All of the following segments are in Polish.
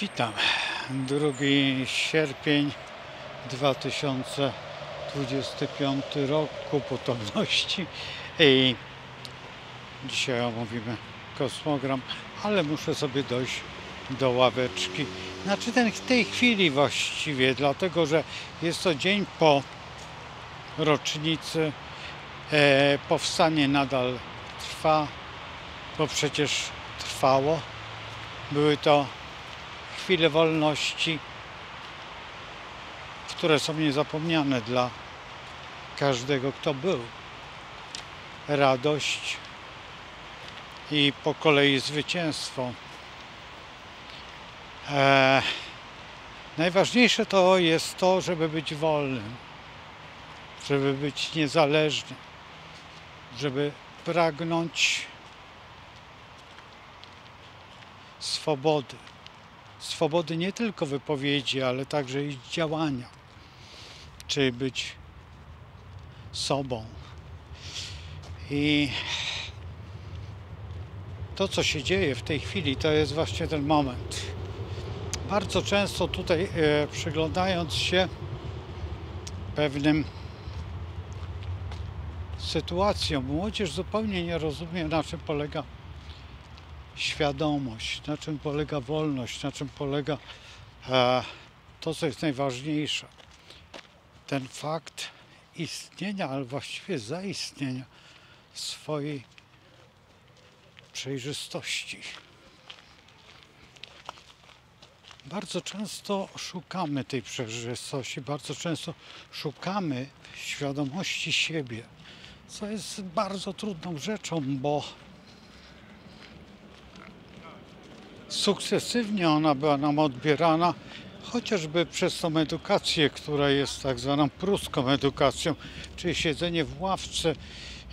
Witam. 2 sierpień 2025 rok ku potomności. I dzisiaj omówimy kosmogram, ale muszę sobie dojść do ławeczki. Znaczy w tej chwili właściwie, dlatego że jest to dzień po rocznicy. Powstanie nadal trwa, bo przecież trwało. Były to chwile wolności, które są niezapomniane dla każdego, kto był. Radość i po kolei zwycięstwo. Najważniejsze to jest to, żeby być wolnym, żeby być niezależnym, żeby pragnąć swobody. Swobody nie tylko wypowiedzi, ale także i działania. Czyli być sobą. I to, co się dzieje w tej chwili, to jest właśnie ten moment. Bardzo często tutaj przyglądając się pewnym sytuacjom, młodzież zupełnie nie rozumie, na czym polega świadomość, na czym polega wolność, na czym polega to, co jest najważniejsze. Ten fakt istnienia, ale właściwie zaistnienia swojej przejrzystości. Bardzo często szukamy tej przejrzystości, bardzo często szukamy świadomości siebie, co jest bardzo trudną rzeczą, bo sukcesywnie ona była nam odbierana, chociażby przez tą edukację, która jest tak zwaną pruską edukacją, czyli siedzenie w ławce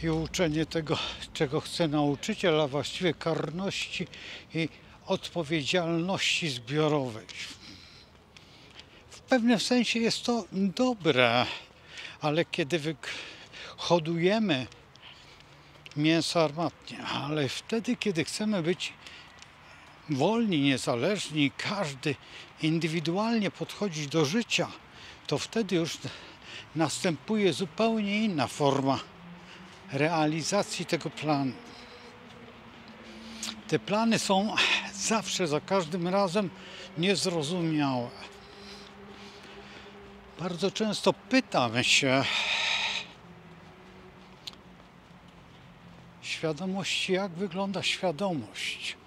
i uczenie tego, czego chce nauczyciel, a właściwie karności i odpowiedzialności zbiorowej. W pewnym sensie jest to dobre, ale kiedy hodujemy mięso armatnie, ale wtedy, kiedy chcemy być wolni, niezależni, każdy indywidualnie podchodzić do życia, to wtedy już następuje zupełnie inna forma realizacji tego planu. Te plany są zawsze, za każdym razem niezrozumiałe. Bardzo często pytam się świadomości, jak wygląda świadomość.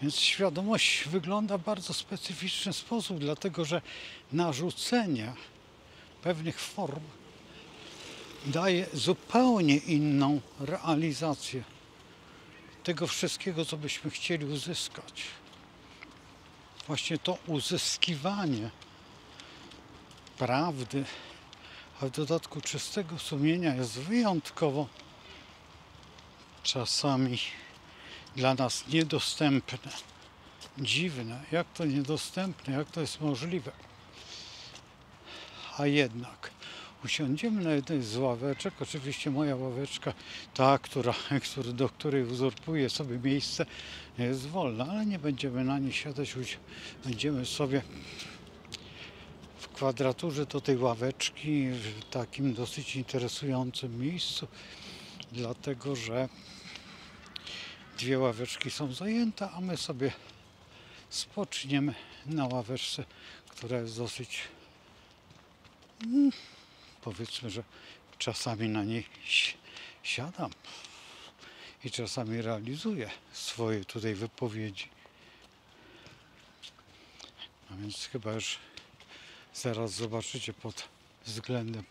Więc świadomość wygląda w bardzo specyficzny sposób, dlatego że narzucenie pewnych form daje zupełnie inną realizację tego wszystkiego, co byśmy chcieli uzyskać. Właśnie to uzyskiwanie prawdy, a w dodatku czystego sumienia jest wyjątkowo czasami dla nas niedostępne. Dziwne, jak to niedostępne, jak to jest możliwe. A jednak usiądziemy na jednej z ławeczek, oczywiście moja ławeczka, ta, do której uzurpuję sobie miejsce, jest wolna, ale nie będziemy na niej siadać, będziemy sobie w kwadraturze do tej ławeczki, w takim dosyć interesującym miejscu, dlatego że dwie ławeczki są zajęte, a my sobie spoczniemy na ławeczce, która jest dosyć, powiedzmy, że czasami na niej siadam i czasami realizuję swoje tutaj wypowiedzi. A więc chyba już zaraz zobaczycie pod względem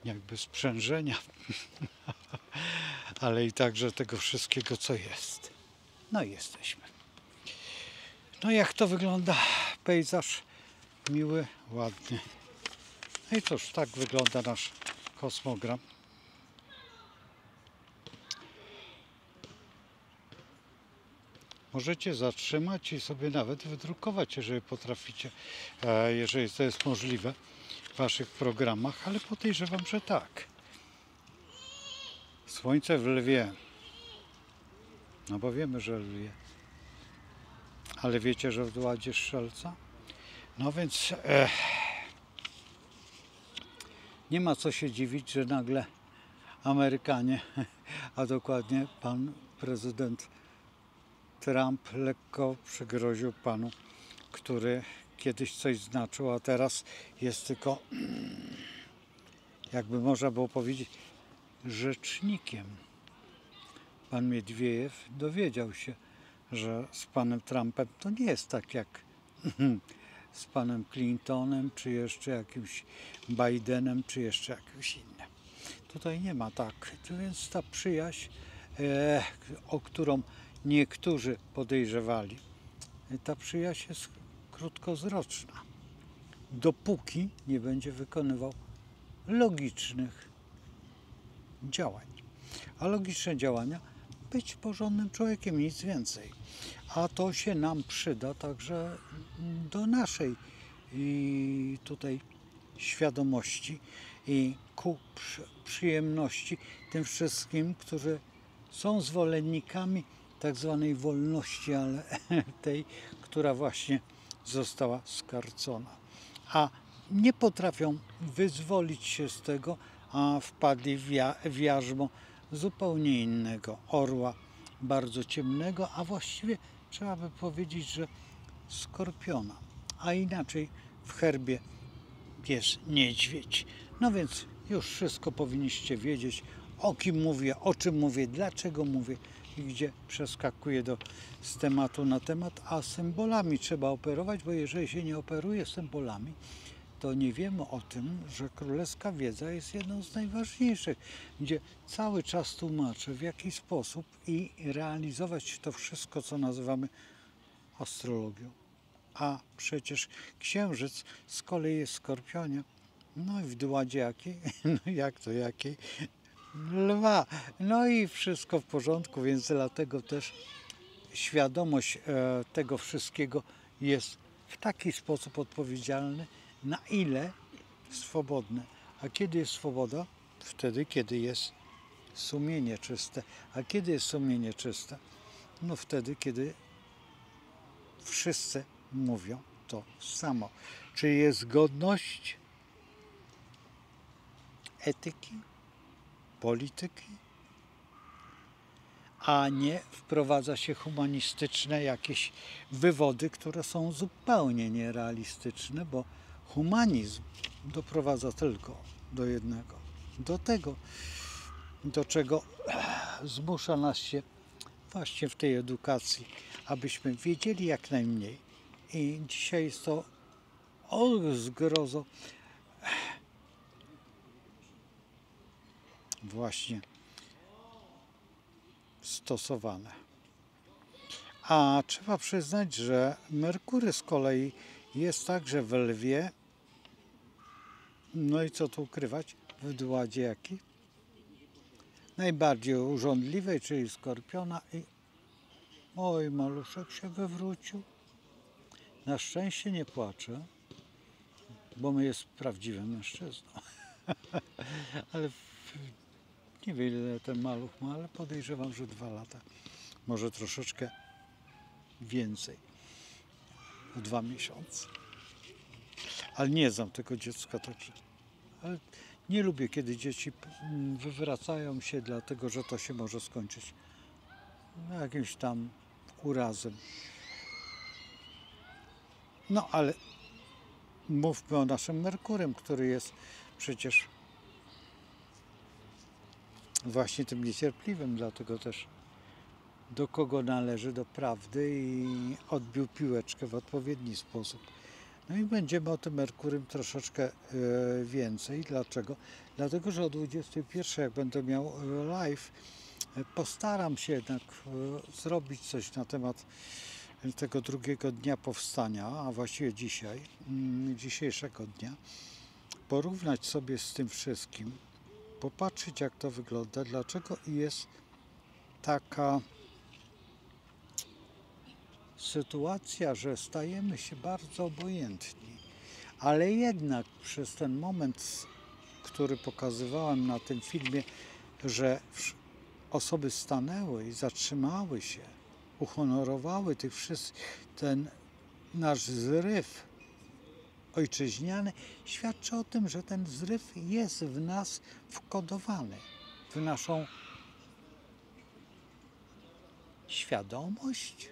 jakby sprzężenia, ale i także tego wszystkiego, co jest. No i jesteśmy. No jak to wygląda pejzaż? Miły, ładny. No i cóż, tak wygląda nasz kosmogram. Możecie zatrzymać i sobie nawet wydrukować, jeżeli potraficie, jeżeli to jest możliwe w waszych programach, ale podejrzewam, że tak. Słońce w lwie. No bo wiemy, że lwie. Ale wiecie, że w Dładzie Strzelca? No więc nie ma co się dziwić, że nagle Amerykanie, a dokładnie pan prezydent Trump lekko przygroził panu, który kiedyś coś znaczył, a teraz jest tylko, jakby można było powiedzieć, rzecznikiem. Pan Miedwiejew dowiedział się, że z panem Trumpem to nie jest tak jak z panem Clintonem, czy jeszcze jakimś Bidenem, czy jeszcze jakimś innym. Tutaj nie ma tak, więc ta przyjaźń, o którą niektórzy podejrzewali, ta przyjaźń jest krótkowzroczna, dopóki nie będzie wykonywał logicznych działań. A logiczne działania być porządnym człowiekiem, nic więcej. A to się nam przyda także do naszej tutaj świadomości i ku przyjemności tym wszystkim, którzy są zwolennikami tak zwanej wolności, ale tej, która właśnie została skarcona. A nie potrafią wyzwolić się z tego, a wpadli w jarzmo zupełnie innego orła, bardzo ciemnego, a właściwie trzeba by powiedzieć, że skorpiona, a inaczej w herbie pies niedźwiedź. No więc już wszystko powinniście wiedzieć, o kim mówię, o czym mówię, dlaczego mówię i gdzie przeskakuję z tematu na temat, a symbolami trzeba operować, bo jeżeli się nie operuje symbolami, to nie wiemy o tym, że królewska wiedza jest jedną z najważniejszych, gdzie cały czas tłumaczę, w jaki sposób i realizować to wszystko, co nazywamy astrologią. A przecież księżyc z kolei jest w Skorpionie. No i w Dładzie jakiej? No jak to jakiej? Lwa. No i wszystko w porządku, więc dlatego też świadomość tego wszystkiego jest w taki sposób odpowiedzialny, na ile swobodne. A kiedy jest swoboda? Wtedy, kiedy jest sumienie czyste. A kiedy jest sumienie czyste? No wtedy, kiedy wszyscy mówią to samo. Czyli jest godność etyki, polityki, a nie wprowadza się humanistyczne jakieś wywody, które są zupełnie nierealistyczne, bo humanizm doprowadza tylko do jednego, do tego, do czego zmusza nas się właśnie w tej edukacji, abyśmy wiedzieli jak najmniej. I dzisiaj jest to zgrozo właśnie stosowane. A trzeba przyznać, że Merkury z kolei jest także w Lwie. No i co tu ukrywać? W Dładzie jaki? Najbardziej urządliwej, czyli Skorpiona i oj, maluszek się wywrócił. Na szczęście nie płacze, bo jest prawdziwym mężczyzną. Ale nie wiem, ile ten maluch ma, ale podejrzewam, że 2 lata. Może troszeczkę więcej. 2 miesiące. Ale nie znam tego dziecka. Ale nie lubię, kiedy dzieci wywracają się, dlatego że to się może skończyć jakimś tam urazem. No ale mówmy o naszym Merkurym, który jest przecież właśnie tym niecierpliwym, dlatego też do kogo należy, do prawdy i odbił piłeczkę w odpowiedni sposób. No i będziemy o tym Merkurym troszeczkę więcej. Dlaczego? Dlatego, że o 21, jak będę miał live, postaram się jednak zrobić coś na temat tego drugiego dnia powstania, a właściwie dzisiejszego dnia, porównać sobie z tym wszystkim, popatrzeć jak to wygląda, dlaczego jest taka sytuacja, że stajemy się bardzo obojętni, ale jednak przez ten moment, który pokazywałem na tym filmie, że osoby stanęły i zatrzymały się uhonorowały ten nasz zryw ojczyźniany, świadczy o tym, że ten zryw jest w nas wkodowany, w naszą świadomość,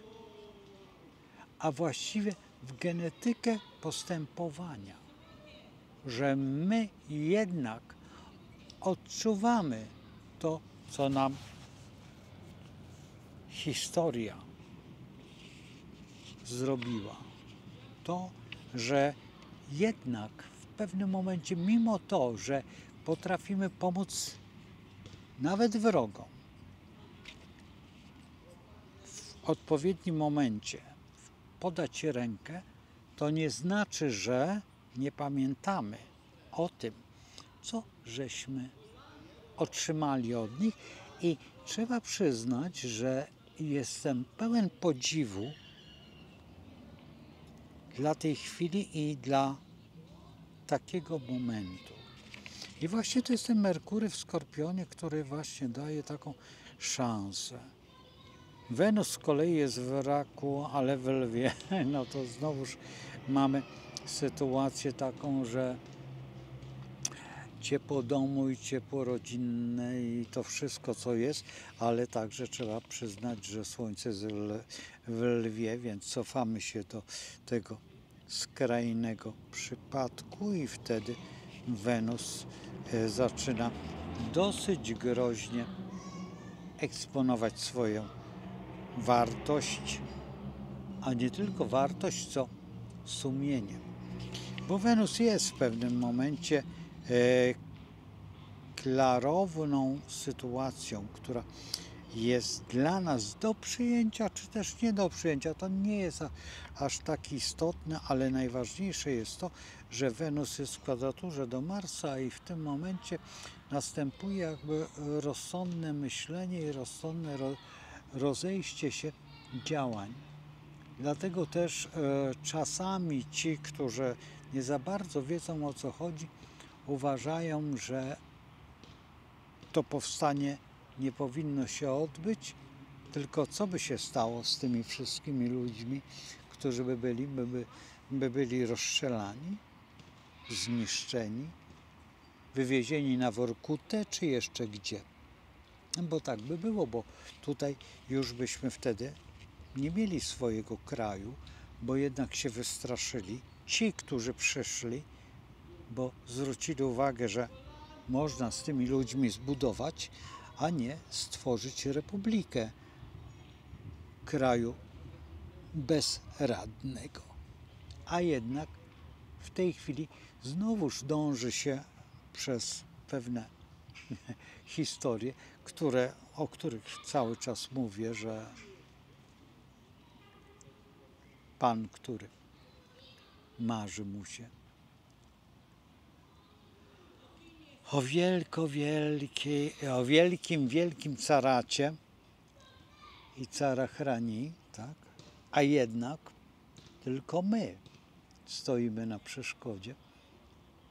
a właściwie w genetykę postępowania, że my jednak odczuwamy to, co nam historia zrobiła. To, że jednak w pewnym momencie, mimo to, że potrafimy pomóc nawet wrogom, w odpowiednim momencie podać rękę, to nie znaczy, że nie pamiętamy o tym, co żeśmy otrzymali od nich, i trzeba przyznać, że jestem pełen podziwu dla tej chwili i dla takiego momentu. I właśnie to jest ten Merkury w Skorpionie, który właśnie daje taką szansę. Wenus z kolei jest w Raku, ale w Lwie, no to znowuż mamy sytuację taką, że ciepło domu i ciepło rodzinne i to wszystko, co jest, ale także trzeba przyznać, że Słońce jest w Lwie, więc cofamy się do tego skrajnego przypadku i wtedy Wenus zaczyna dosyć groźnie eksponować swoją wartość, a nie tylko wartość, co sumienie. Bo Wenus jest w pewnym momencie klarowną sytuacją, która jest dla nas do przyjęcia, czy też nie do przyjęcia. To nie jest aż tak istotne, ale najważniejsze jest to, że Wenus jest w kwadraturze do Marsa i w tym momencie następuje jakby rozsądne myślenie i rozsądne rozejście się działań. Dlatego też czasami ci, którzy nie za bardzo wiedzą, o co chodzi, uważają, że to powstanie nie powinno się odbyć, tylko co by się stało z tymi wszystkimi ludźmi, którzy by byli rozstrzelani, zniszczeni, wywiezieni na Workutę, czy jeszcze gdzie. Bo tak by było, bo tutaj już byśmy wtedy nie mieli swojego kraju, bo jednak się wystraszyli ci, którzy przyszli, bo zwrócili uwagę, że można z tymi ludźmi zbudować, a nie stworzyć republikę kraju bezradnego. A jednak w tej chwili znowuż dąży się przez pewne historie, o których cały czas mówię, że pan, który marzy mu się o wielkim caracie i carachranii, tak? A jednak tylko my stoimy na przeszkodzie,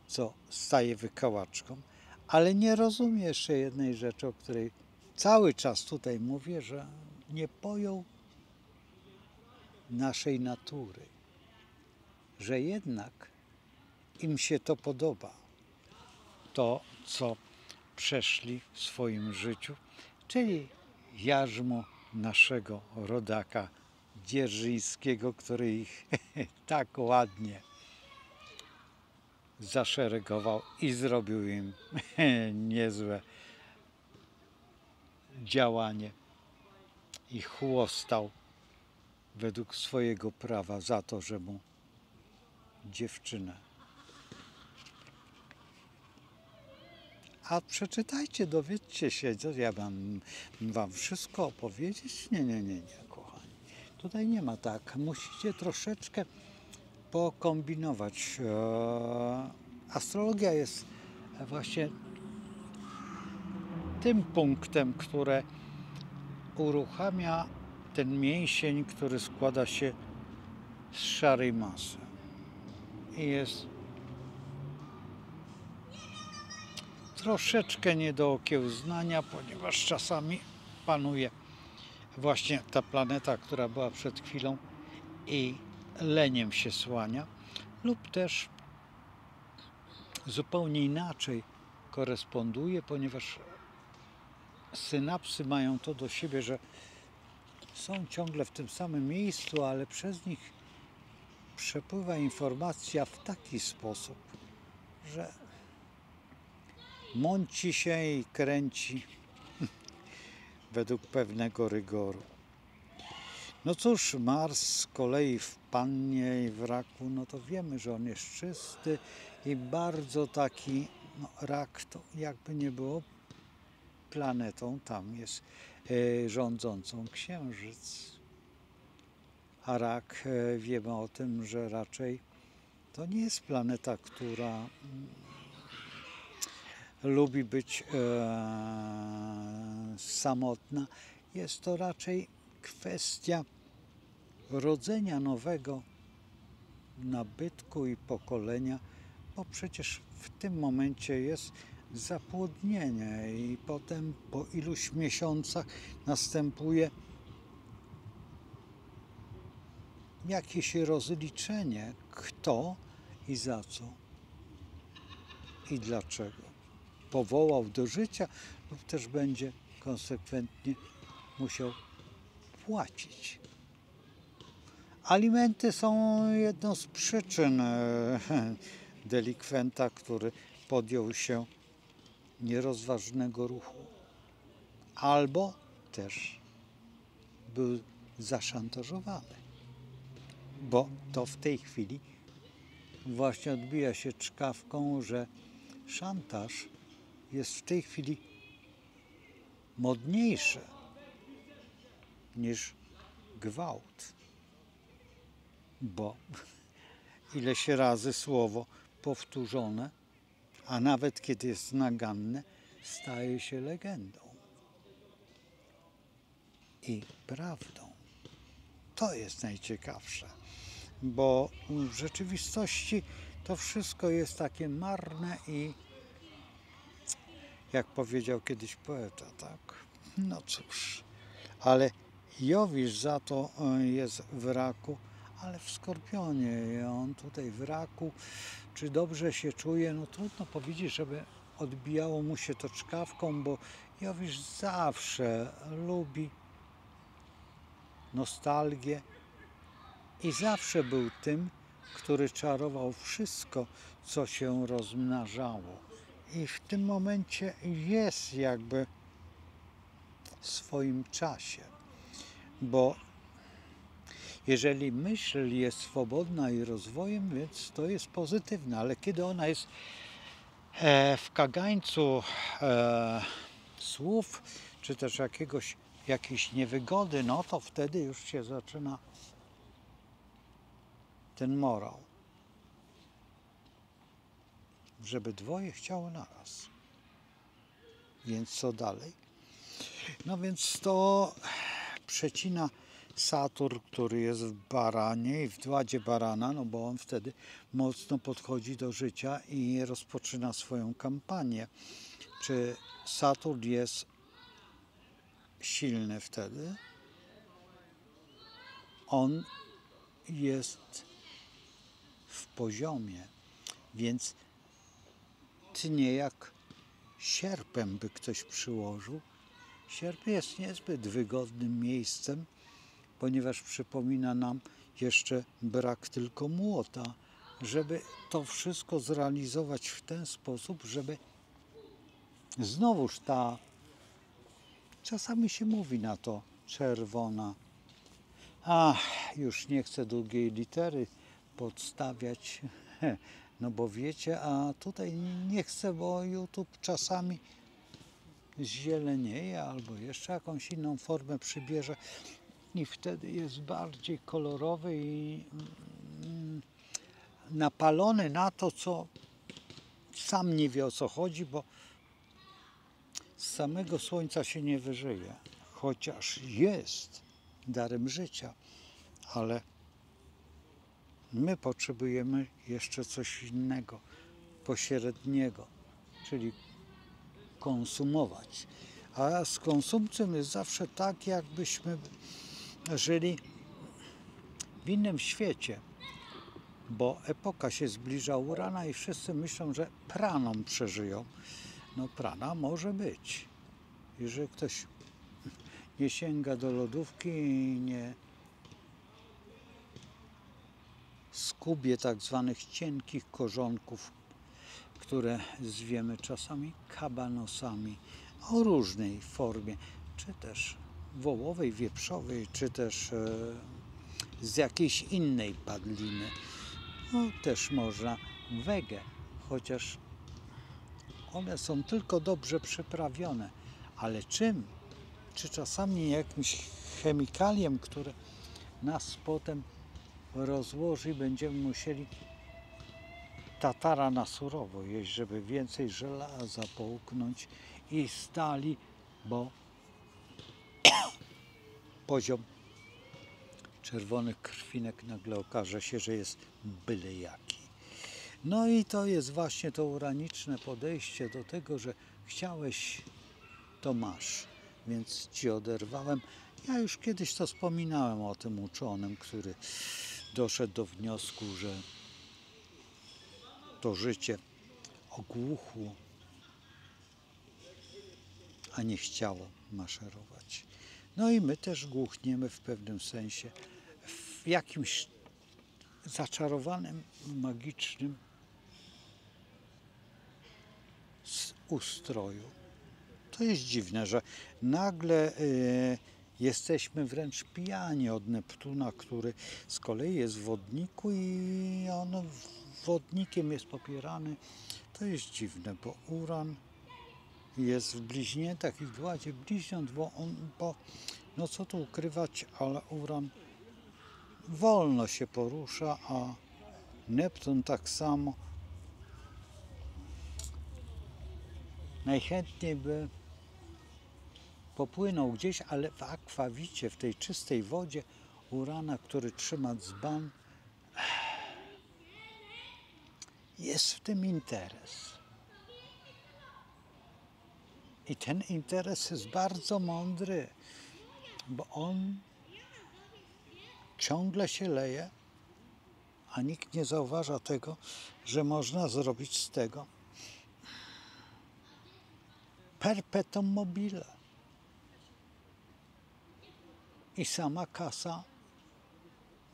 co staje wykałaczką, ale nie rozumie jeszcze jednej rzeczy, o której cały czas tutaj mówię, że nie pojął naszej natury, że jednak im się to podoba, to, co przeszli w swoim życiu, czyli jarzmo naszego rodaka dzierżyńskiego, który ich tak ładnie zaszeregował i zrobił im niezłe działanie i chłostał według swojego prawa za to, że mu dziewczynę. A przeczytajcie, dowiedzcie się, co ja mam wam wszystko opowiedzieć? Nie, kochani. Tutaj nie ma tak. Musicie troszeczkę pokombinować. Astrologia jest właśnie tym punktem, które uruchamia ten mięsień, który składa się z szarej masy. I jest troszeczkę nie do okiełznania, ponieważ czasami panuje właśnie ta planeta, która była przed chwilą i leniem się słania, lub też zupełnie inaczej koresponduje, ponieważ synapsy mają to do siebie, że są ciągle w tym samym miejscu, ale przez nich przepływa informacja w taki sposób, że mąci się i kręci według pewnego rygoru. No cóż, Mars z kolei w Pannie i w Raku, no to wiemy, że on jest czysty i bardzo taki, no Rak to jakby nie było planetą, tam jest rządzącą Księżyc. A Rak, wiemy o tym, że raczej to nie jest planeta, która lubi być samotna. Jest to raczej kwestia rodzenia nowego nabytku i pokolenia, bo przecież w tym momencie jest zapłodnienie i potem po iluś miesiącach następuje jakieś rozliczenie, kto i za co i dlaczego powołał do życia, lub też będzie konsekwentnie musiał płacić. Alimenty są jedną z przyczyn delikwenta, który podjął się nierozważnego ruchu. Albo też był zaszantażowany, bo to w tej chwili właśnie odbija się czkawką, że szantaż jest w tej chwili modniejszy niż gwałt, bo ileś razy słowo powtórzone, a nawet kiedy jest naganne, staje się legendą i prawdą. To jest najciekawsze, bo w rzeczywistości to wszystko jest takie marne i jak powiedział kiedyś poeta, tak? No cóż, ale Jowisz za to jest w Raku, ale w Skorpionie i on tutaj w Raku, czy dobrze się czuje, no trudno powiedzieć, żeby odbijało mu się to czkawką, bo Jowisz zawsze lubi nostalgię i zawsze był tym, który czarował wszystko, co się rozmnażało. I w tym momencie jest jakby w swoim czasie, bo jeżeli myśl jest swobodna i rozwojem, więc to jest pozytywne, ale kiedy ona jest w kagańcu słów, czy też jakiejś niewygody, no to wtedy już się zaczyna ten morał, żeby dwoje chciało naraz. Więc co dalej? No więc to przecina Saturn, który jest w baranie i w ładzie barana, no bo on wtedy mocno podchodzi do życia i rozpoczyna swoją kampanię. Czy Saturn jest silny wtedy? On jest w poziomie, więc tnie jak sierpem by ktoś przyłożył. Sierp jest niezbyt wygodnym miejscem, ponieważ przypomina nam jeszcze brak tylko młota, żeby to wszystko zrealizować w ten sposób, żeby znowuż ta, czasami się mówi na to, czerwona, już nie chcę długiej litery podstawiać, no bo wiecie, a tutaj nie chcę, bo YouTube czasami zielenieje albo jeszcze jakąś inną formę przybierze i wtedy jest bardziej kolorowy i napalony na to, co sam nie wie, o co chodzi, bo z samego słońca się nie wyżyje, chociaż jest darem życia, ale my potrzebujemy jeszcze coś innego, pośredniego, czyli konsumować. A z konsumpcją jest zawsze tak, jakbyśmy żyli w innym świecie, bo epoka się zbliża Urana i wszyscy myślą, że praną przeżyją. No prana może być. Jeżeli ktoś nie sięga do lodówki i nie skubie tak zwanych cienkich korzonków, które zwiemy czasami kabanosami o różnej formie, czy też wołowej, wieprzowej, czy też z jakiejś innej padliny. No też można wege, chociaż one są tylko dobrze przyprawione, ale czym? Czy czasami jakimś chemikaliem, które nas potem rozłoży i będziemy musieli tatara na surowo jeść, żeby więcej żelaza połknąć i stali, bo poziom czerwonych krwinek nagle okaże się, że jest byle jaki. No i to jest właśnie to uraniczne podejście do tego, że chciałeś, to masz, więc ci oderwałem. Ja już kiedyś to wspominałem o tym uczonym, który doszedł do wniosku, że to życie ogłuchło, a nie chciało maszerować. No i my też głuchniemy w pewnym sensie, w jakimś zaczarowanym, magicznym ustroju. To jest dziwne, że nagle jesteśmy wręcz pijani od Neptuna, który z kolei jest w wodniku i on wodnikiem jest popierany. To jest dziwne, bo Uran jest w bliźniętach i w gładzie bliźniąt, bo no co tu ukrywać, ale Uran wolno się porusza, a Neptun tak samo. Najchętniej by popłynął gdzieś, ale w akwawicie, w tej czystej wodzie Urana, który trzyma dzban, jest w tym interes. I ten interes jest bardzo mądry, bo on ciągle się leje, a nikt nie zauważa tego, że można zrobić z tego perpetuum mobile. I sama kasa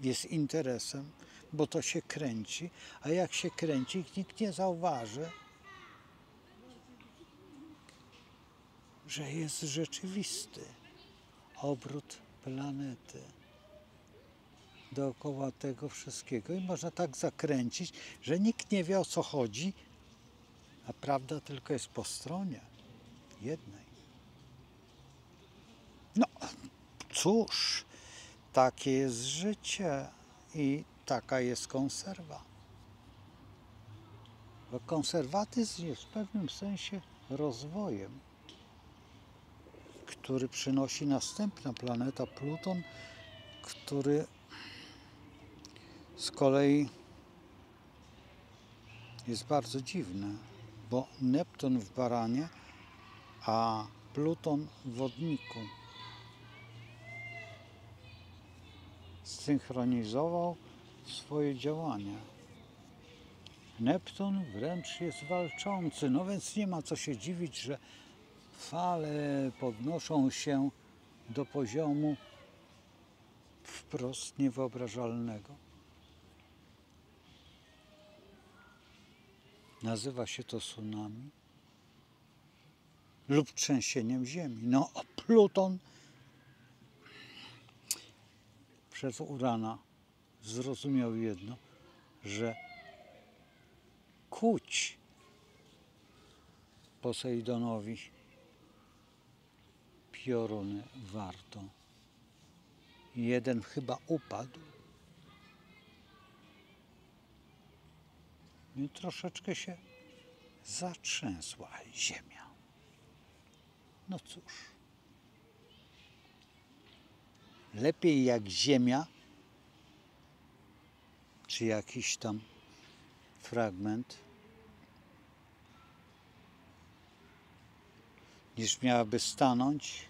jest interesem, bo to się kręci, a jak się kręci, nikt nie zauważy, że jest rzeczywisty obrót planety dookoła tego wszystkiego i można tak zakręcić, że nikt nie wie, o co chodzi, a prawda tylko jest po stronie jednej. No cóż, takie jest życie i taka jest konserwa. Bo konserwatyzm jest w pewnym sensie rozwojem, który przynosi następna planeta Pluton, który z kolei jest bardzo dziwny, bo Neptun w Baranie, a Pluton w Wodniku. Zsynchronizował swoje działania. Neptun wręcz jest walczący, no więc nie ma co się dziwić, że fale podnoszą się do poziomu wprost niewyobrażalnego. Nazywa się to tsunami lub trzęsieniem ziemi. No, Pluton przez Urana zrozumiał jedno, że kuć Posejdonowi pioruny warto. Jeden chyba upadł i troszeczkę się zatrzęsła ziemia. No cóż, lepiej jak ziemia, czy jakiś tam fragment, niż miałaby stanąć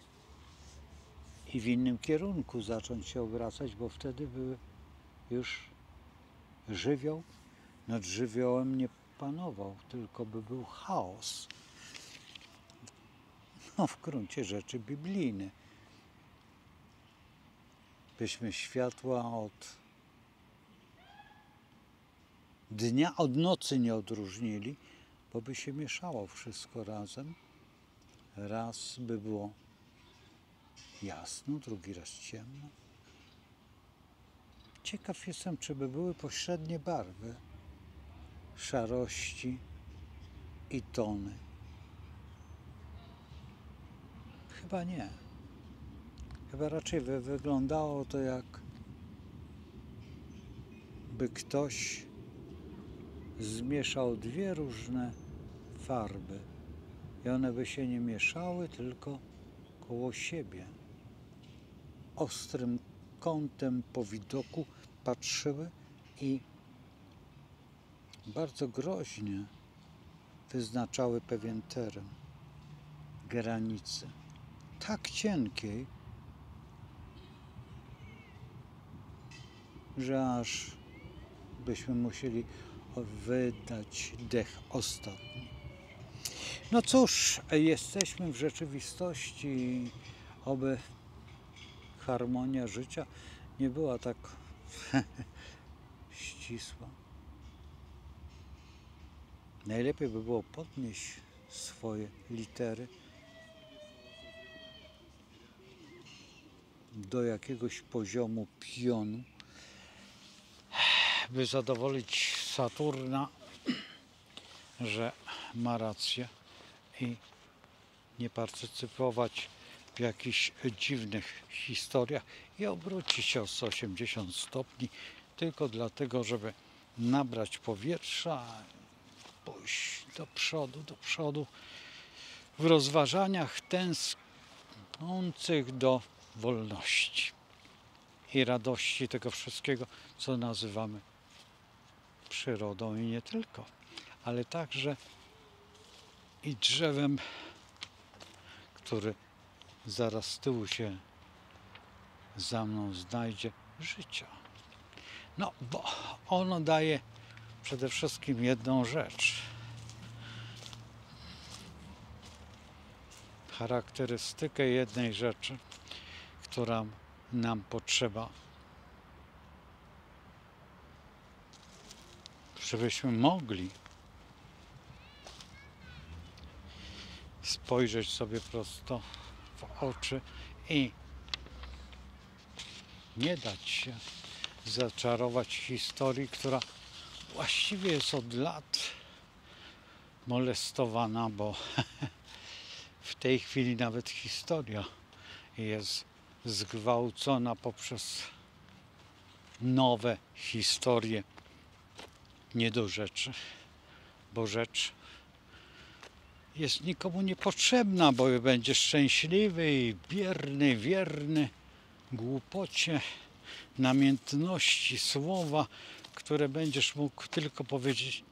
i w innym kierunku zacząć się obracać, bo wtedy by już żywioł nad żywiołem nie panował, tylko by był chaos. No, w gruncie rzeczy biblijny. Byśmy światła od dnia od nocy nie odróżnili, bo by się mieszało wszystko razem. Raz by było jasno, drugi raz ciemno. Ciekaw jestem, czy by były pośrednie barwy, szarości i tony. Chyba nie. Chyba raczej wyglądało to, jak by ktoś zmieszał dwie różne farby i one by się nie mieszały, tylko koło siebie. Ostrym kątem po widoku patrzyły i bardzo groźnie wyznaczały pewien teren, granicy. Tak cienkiej, że aż byśmy musieli wydać dech ostatni. No cóż, jesteśmy w rzeczywistości, oby harmonia życia nie była tak ścisła. Najlepiej by było podnieść swoje litery do jakiegoś poziomu pionu, by zadowolić Saturna, że ma rację i nie partycypować w jakichś dziwnych historiach i obrócić się o 180 stopni tylko dlatego, żeby nabrać powietrza, pójść do przodu w rozważaniach tęsknących do wolności i radości tego wszystkiego, co nazywamy przyrodą i nie tylko, ale także i drzewem, który zaraz z tyłu się za mną znajdzie, życia. No, bo ono daje przede wszystkim jedną rzecz. Charakterystykę jednej rzeczy, która nam potrzeba, żebyśmy mogli spojrzeć sobie prosto w oczy i nie dać się zaczarować historii, która właściwie jest od lat molestowana, bo w tej chwili nawet historia jest zgwałcona poprzez nowe historie nie do rzeczy, bo rzecz jest nikomu niepotrzebna, bo będzie szczęśliwy i bierny, wierny głupocie, namiętności słowa, które będziesz mógł tylko powiedzieć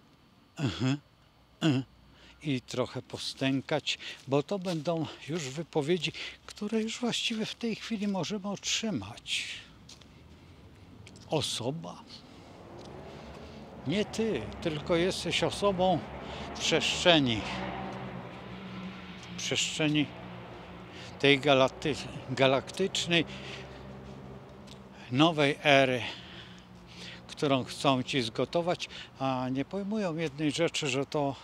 i trochę postękać, bo to będą już wypowiedzi, które już właściwie w tej chwili możemy otrzymać. Osoba. Nie ty, tylko jesteś osobą w przestrzeni tej galaktycznej, nowej ery, którą chcą ci zgotować, a nie pojmują jednej rzeczy, że to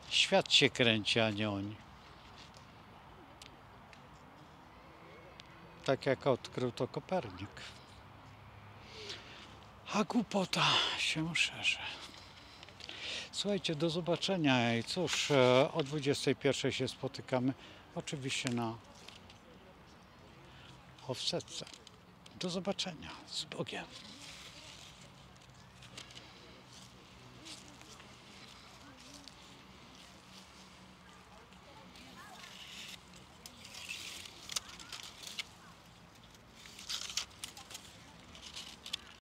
świat się kręci, a nie oni. Tak jak odkrył to Kopernik. A głupota się szerzy. Słuchajcie, do zobaczenia i cóż, o 21 się spotykamy, oczywiście na Offsetce. Do zobaczenia, z Bogiem.